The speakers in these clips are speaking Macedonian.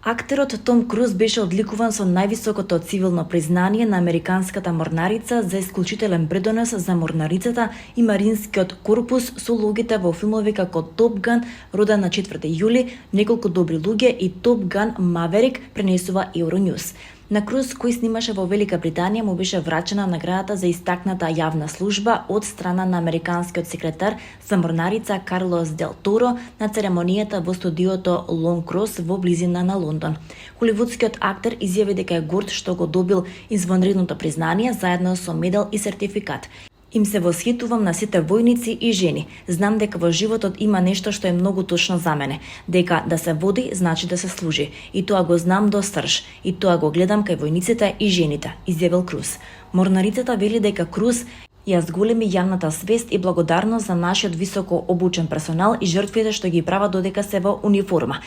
Актерот Том Круз беше одликуван со највисокото цивилно признание на Американската морнарица за исклучителен придонес за морнарицата и маринскиот корпус со улогите во филмови како Топ Ган, роден на 4 јули, Неколку добри луѓе и Топ Ган Маверик, пренесува Евронюс. На Круз, кој снимаше во Велика Британија, му беше врачена наградата за истакната јавна служба од страна на американскиот секретар за морнарица Карлос Дел Торо на церемонијата во студиото Лонг Крос во близина на Лондон. Холивудскиот актер изјави дека е горд што го добил извонредното признание заедно со медал и сертификат. Им се восхитувам на сите војници и жени. Знам дека во животот има нешто што е многу точно за мене, дека да се води значи да се служи. И тоа го знам до срж. И тоа го гледам кај војниците и жените, изјавил Круз. Морнарицата вели дека Круз ја зголеми јавната свест и благодарност за нашиот високо обучен персонал и жртвите што ги прават додека се во униформа.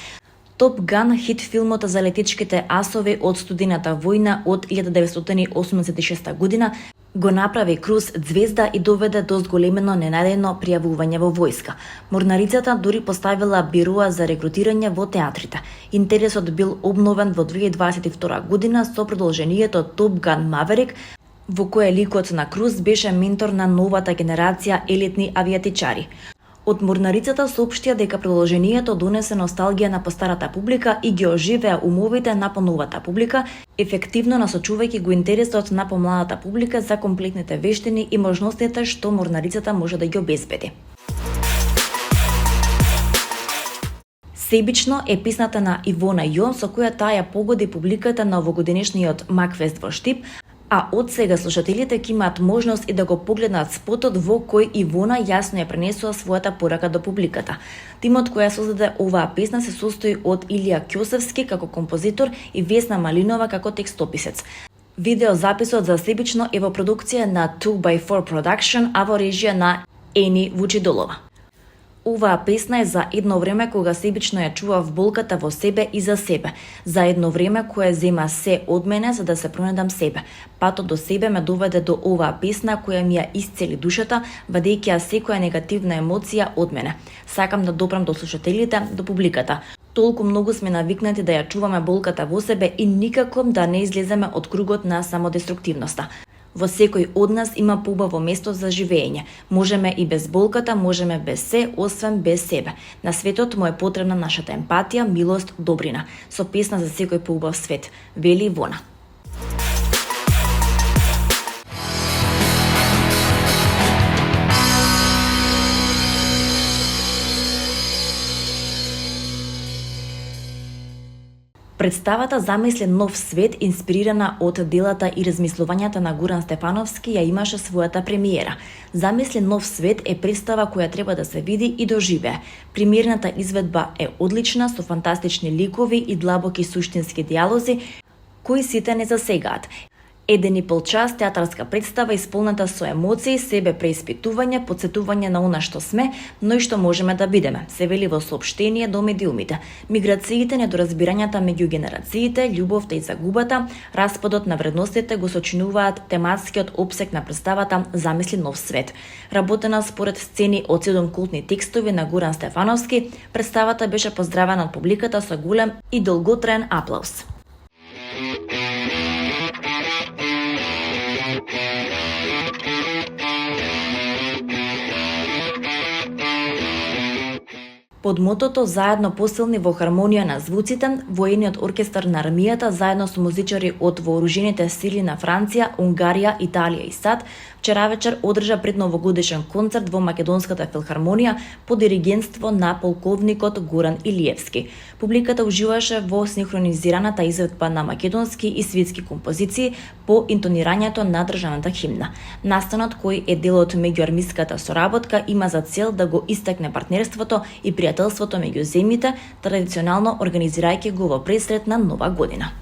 Топ Ган, хит филмот за летичките асови од студената војна од 1986 година, го направи Круз звезда и доведе до зголемено ненадејно пријавување во војска. Морнарицата дури поставила бироа за рекрутирање во театрите. Интересот бил обновен во 2022 година со продолжението Топ Ган Маверик, во кое ликот на Круз беше ментор на новата генерација елитни авијатичари. Од морнарицата соопштија дека продолжението донесе носталгија на постарата публика и ги оживеа умовите на поновата публика, ефективно насочувајќи го интересот на помладата публика за комплетните вештини и можностите што морнарицата може да ги обезбеди. Себично е песната на Ивона Јон со која таа ја погоди публиката на овогодишниот Макфест во Штип, а од сега слушателите ќе имаат можност и да го погледнат спотот во кој Ивона јасно ја пренесува својата порака до публиката. Тимот која создаде оваа песна се состои од Илија Ќосевски како композитор и Весна Малинова како текстописец. Видеозаписот за Себично е во продукција на 2x4 Production, а во режија на Ени Вучидолова. Оваа песна е за едно време кога себично ја чував болката во себе и за себе, за едно време кое зема се од мене за да се пронедам себе. Патот до себе ме доведе до оваа песна која ми ја исцели душата, вадејќи ја секоја негативна емоција од мене. Сакам да допрам до слушателите, до публиката. Толку многу сме навикнати да ја чуваме болката во себе и никако да не излеземе од кругот на самодеструктивноста. Во секој од нас има поубаво место за живење. Можеме и без болката, можеме без се, освен без себе. На светот му е потребна нашата емпатија, милост, добрина. Со песна за секој поубав свет, вели Ивона. Представата замисли нов свет, инспирирана од делата и размислувањата на Гуран Стефановски, ја имаше својата премиера. Замисли нов свет е представа која треба да се види и доживее. Премиерната изведба е одлична, со фантастични ликови и длабоки суштински дијалози, кои сите не засегаат. 1,5 час театарска представа исполнета со емоции, себе преиспитување, подсетување на она што сме, но и што можеме да бидеме, се вели во соопштение до медиумите. Миграциите, недоразбирањата меѓу генерациите, љубовта и загубата, распадот на вредностите го сочинуваат тематскиот опсек на представата Замисли нов свет. Работена според сцени од 7 култни текстови на Гуран Стефановски, представата беше поздравена од публиката со голем и долготраен аплауз. Под мотото "Заедно посилни во хармонија на звуците", воениот оркестар на армијата заедно со музичари од вооружените сили на Франција, Унгарија, Италија и САД вчера вечер одржа предновогодишен концерт во Македонската филхармонија под диригентство на полковникот Горан Илиевски. Публиката уживаше во синхронизираната изведба на македонски и светски композиции по интонирањето на државната химна. Настанот, кој е дел од меѓуармиската соработка, има за цел да го истакне партнерството и пријателството меѓу земјите, традиционално организирајќи го во пресрет на Нова година.